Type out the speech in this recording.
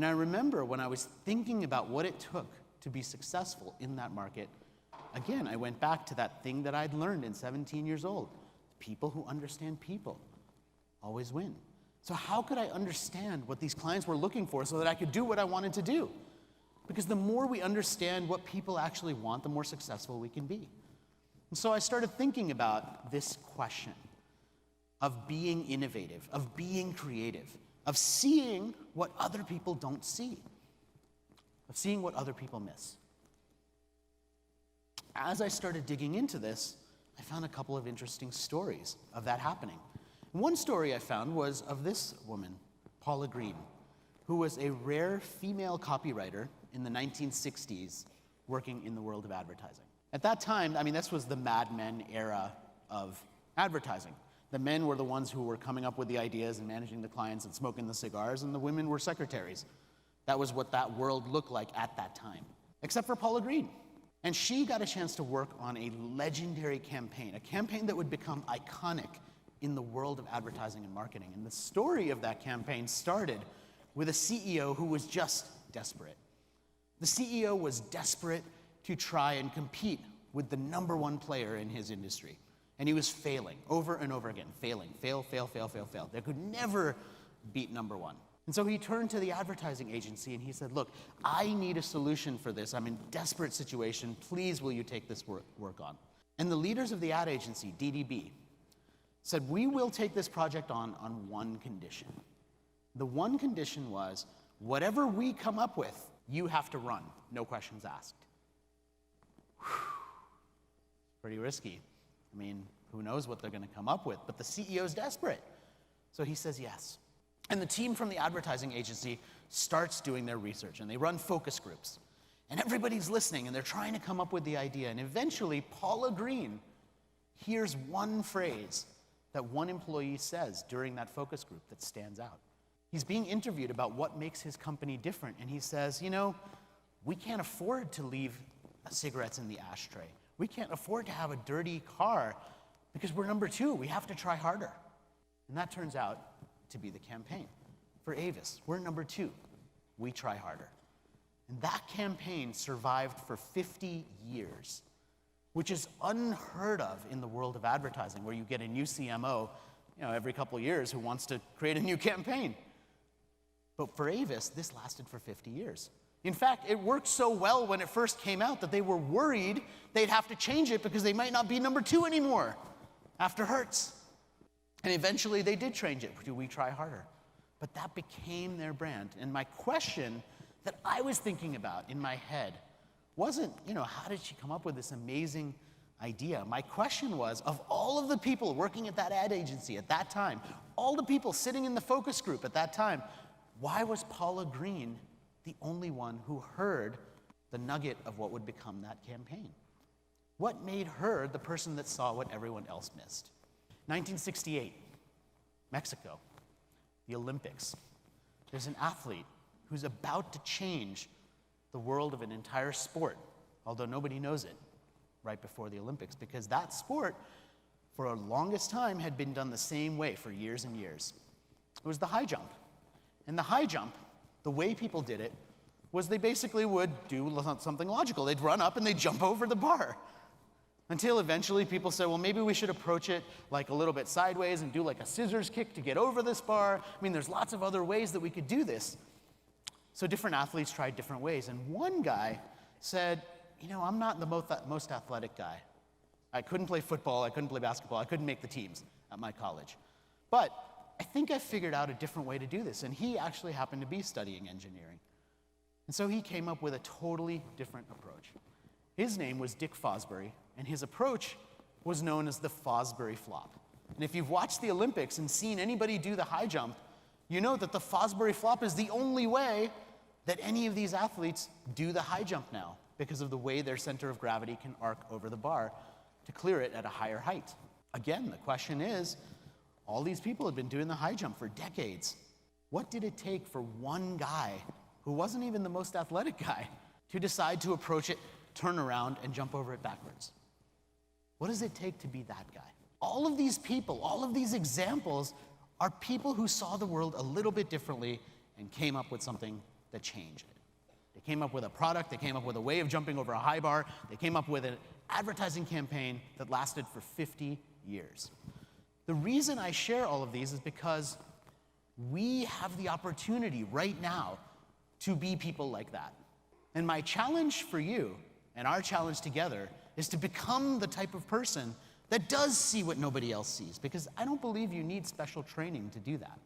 And I remember when I was thinking about what it took to be successful in that market, again, I went back to that thing that I'd learned in 17 years old. People who understand people always win. So how could I understand what these clients were looking for so that I could do what I wanted to do? Because the more we understand what people actually want, the more successful we can be. And so I started thinking about this question of being innovative, of being creative, of seeing what other people don't see, of seeing what other people miss. As I started digging into this, I found a couple of interesting stories of that happening. One story I found was of this woman, Paula Green, who was a rare female copywriter in the 1960s working in the world of advertising. At that time, I mean, this was the Mad Men era of advertising. The men were the ones who were coming up with the ideas and managing the clients and smoking the cigars, and the women were secretaries. That was what that world looked like at that time, except for Paula Green. And she got a chance to work on a legendary campaign, a campaign that would become iconic in the world of advertising and marketing. And the story of that campaign started with a CEO who was just desperate. The CEO was desperate to try and compete with the #1 player in his industry. And he was failing over and over again, failing, fail. They could never beat #1. And so he turned to the advertising agency and he said, look, I need a solution for this. I'm in a desperate situation. Please, will you take this work on? And the leaders of the ad agency, DDB, said, we will take this project on one condition. The one condition was, whatever we come up with, you have to run, no questions asked. Pretty risky. I mean, who knows what they're going to come up with, but the CEO's desperate. So he says yes. And the team from the advertising agency starts doing their research, and they run focus groups. And everybody's listening, and they're trying to come up with the idea. And eventually, Paula Green hears one phrase that one employee says during that focus group that stands out. He's being interviewed about what makes his company different, and he says, you know, we can't afford to leave cigarettes in the ashtray. We can't afford to have a dirty car because we're #2. We have to try harder. And that turns out to be the campaign. For Avis, we're #2. We try harder. And that campaign survived for 50 years, which is unheard of in the world of advertising, where you get a new CMO, every couple of years who wants to create a new campaign. But for Avis, this lasted for 50 years. In fact, it worked so well when it first came out that they were worried they'd have to change it because they might not be #2 anymore after Hertz. And eventually they did change it to We Try Harder. But that became their brand. And my question that I was thinking about in my head wasn't, how did she come up with this amazing idea? My question was, of all of the people working at that ad agency at that time, all the people sitting in the focus group at that time, why was Paula Green the only one who heard the nugget of what would become that campaign? What made her the person that saw what everyone else missed? 1968, Mexico, the Olympics. There's an athlete who's about to change the world of an entire sport, although nobody knows it, right before the Olympics, because that sport, for the longest time, had been done the same way for years and years. It was the high jump. And the high jump, the way people did it, was they basically would do something logical. They'd run up and they'd jump over the bar. Until eventually people said, well, maybe we should approach it like a little bit sideways and do like a scissors kick to get over this bar. I mean, there's lots of other ways that we could do this. So different athletes tried different ways. And one guy said, I'm not the most athletic guy. I couldn't play football, I couldn't play basketball, I couldn't make the teams at my college. But I think I figured out a different way to do this. And he actually happened to be studying engineering. And so he came up with a totally different approach. His name was Dick Fosbury, and his approach was known as the Fosbury flop. And if you've watched the Olympics and seen anybody do the high jump, you know that the Fosbury flop is the only way that any of these athletes do the high jump now, because of the way their center of gravity can arc over the bar to clear it at a higher height. Again, the question is, all these people have been doing the high jump for decades. What did it take for one guy, who wasn't even the most athletic guy, to decide to approach it, turn around, and jump over it backwards? What does it take to be that guy? All of these people, all of these examples are people who saw the world a little bit differently and came up with something that change it. They came up with a product, they came up with a way of jumping over a high bar, they came up with an advertising campaign that lasted for 50 years. The reason I share all of these is because we have the opportunity right now to be people like that. And my challenge for you, and our challenge together, is to become the type of person that does see what nobody else sees, because I don't believe you need special training to do that.